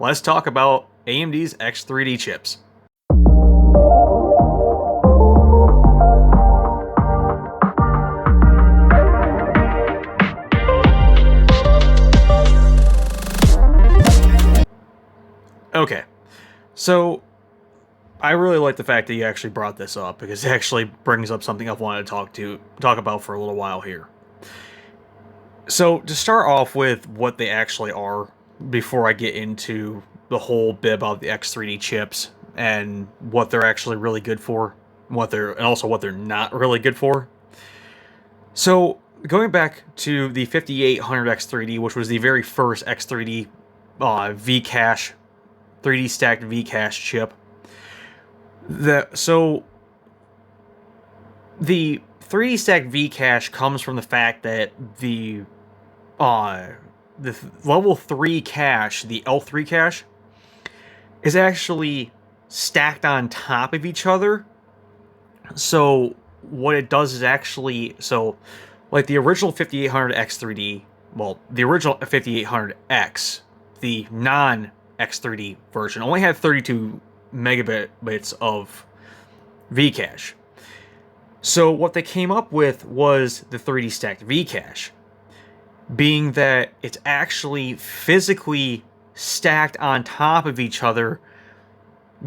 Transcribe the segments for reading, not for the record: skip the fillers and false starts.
let's talk about AMD's X3D chips. Okay, so I really like the fact that you actually brought this up because it actually brings up something I've wanted to talk about for a little while here. So to start off with what they actually are, before I get into the whole bit about the X3D chips and what they're actually really good for, and also what they're not really good for. So going back to the 5800 X3D, which was the very first X3D V-cache, 3D stacked V-cache chip. So the 3D stacked V-cache comes from the fact that the level 3 cache, the L3 cache, is actually stacked on top of each other. So what it does is actually, like the original 5800 X3D, well, the original 5800X, the non-X3D version, only had 32 megabits of V-cache. So what they came up with was the 3D stacked V-cache, being that it's actually physically stacked on top of each other,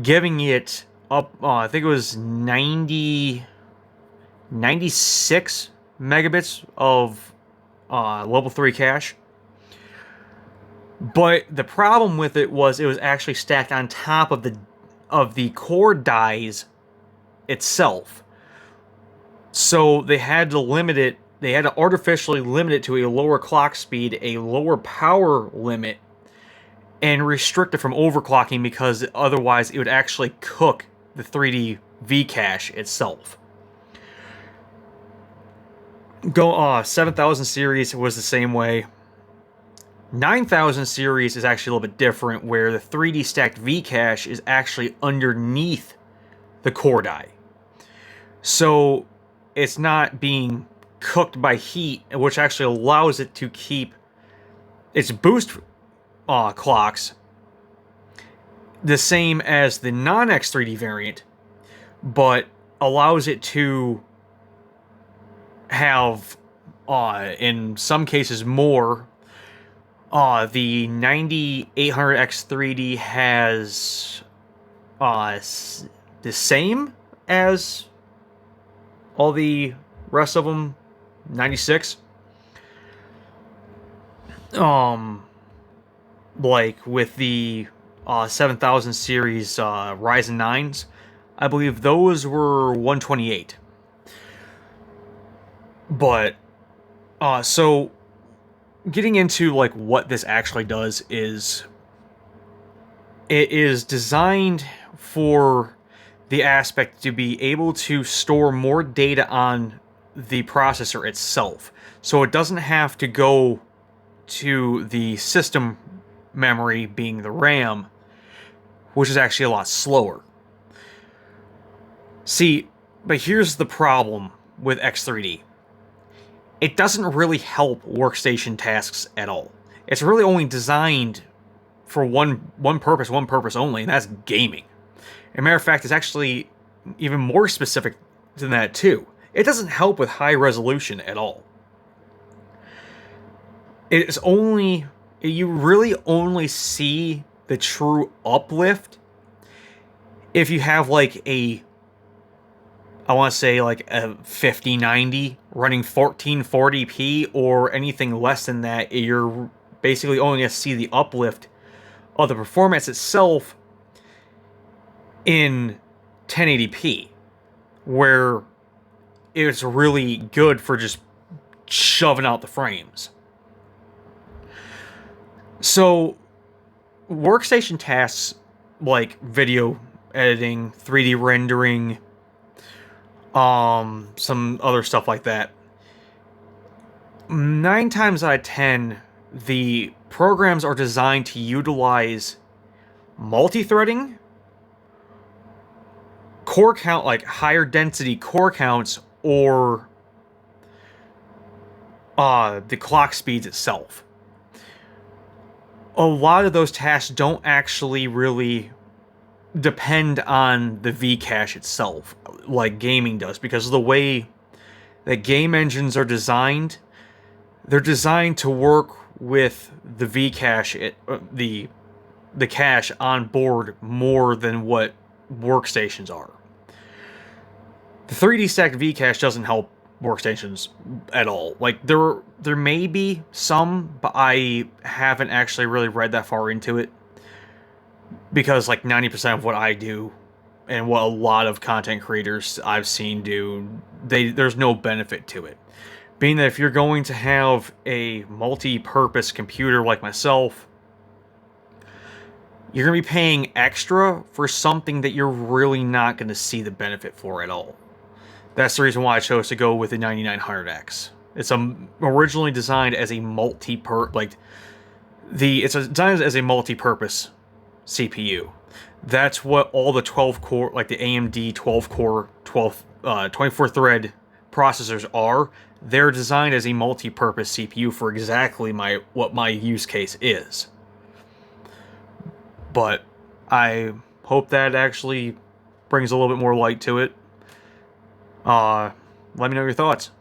giving it up, I think it was 96 megabits of level 3 cache. But the problem with it was actually stacked on top of the core dies itself. So they had to limit it. They had to artificially limit it to a lower clock speed, a lower power limit, and restrict it from overclocking because otherwise it would actually cook the 3D V-cache itself. 7000 series was the same way. 9000 series is actually a little bit different, where the 3D stacked V-cache is actually underneath the core die. So it's not being cooked by heat, which actually allows it to keep its boost clocks the same as the non-X3D variant, but allows it to have, in some cases, more. The 9800 X3D has the same as all the rest of them, 96. Like with the 7000 series Ryzen 9s, I believe those were 128. But so getting into like what this actually does is it is designed for the aspect to be able to store more data on the processor itself. So it doesn't have to go to the system memory, being the RAM, which is actually a lot slower. See, but here's the problem with X3D. It doesn't really help workstation tasks at all. It's really only designed for one purpose only, and that's gaming. As a matter of fact, it's actually even more specific than that too. It doesn't help with high resolution at all. It's only, you really only see the true uplift if you have like I want to say like a 5090 running 1440p or anything less than that. You're basically only going to see the uplift of the performance itself in 1080p, where it's really good for just shoving out the frames. So workstation tasks like video editing, 3D rendering, some other stuff like that, 9 times out of 10, the programs are designed to utilize multi-threading, core count, like higher density core counts, or the clock speeds itself. a lot of those tasks don't actually really depend on the V cache itself, like gaming does, because of the way that game engines are designed. They're designed to work with the V cache, the cache on board more than what workstations are. The 3D stacked V cache doesn't help workstations at all. Like there may be some, but I haven't actually really read that far into it, because like 90% of what I do and what a lot of content creators I've seen do, there's no benefit to it. Being that if you're going to have a multi-purpose computer like myself, you're going to be paying extra for something that you're really not going to see the benefit for at all. That's the reason why I chose to go with the 9900X. It's originally designed as a it's designed as a multi-purpose CPU. That's what all the 12 core, like the AMD 12 core 24 thread processors are. They're designed as a multi-purpose CPU for exactly what my use case is. But I hope that actually brings a little bit more light to it. Let me know your thoughts.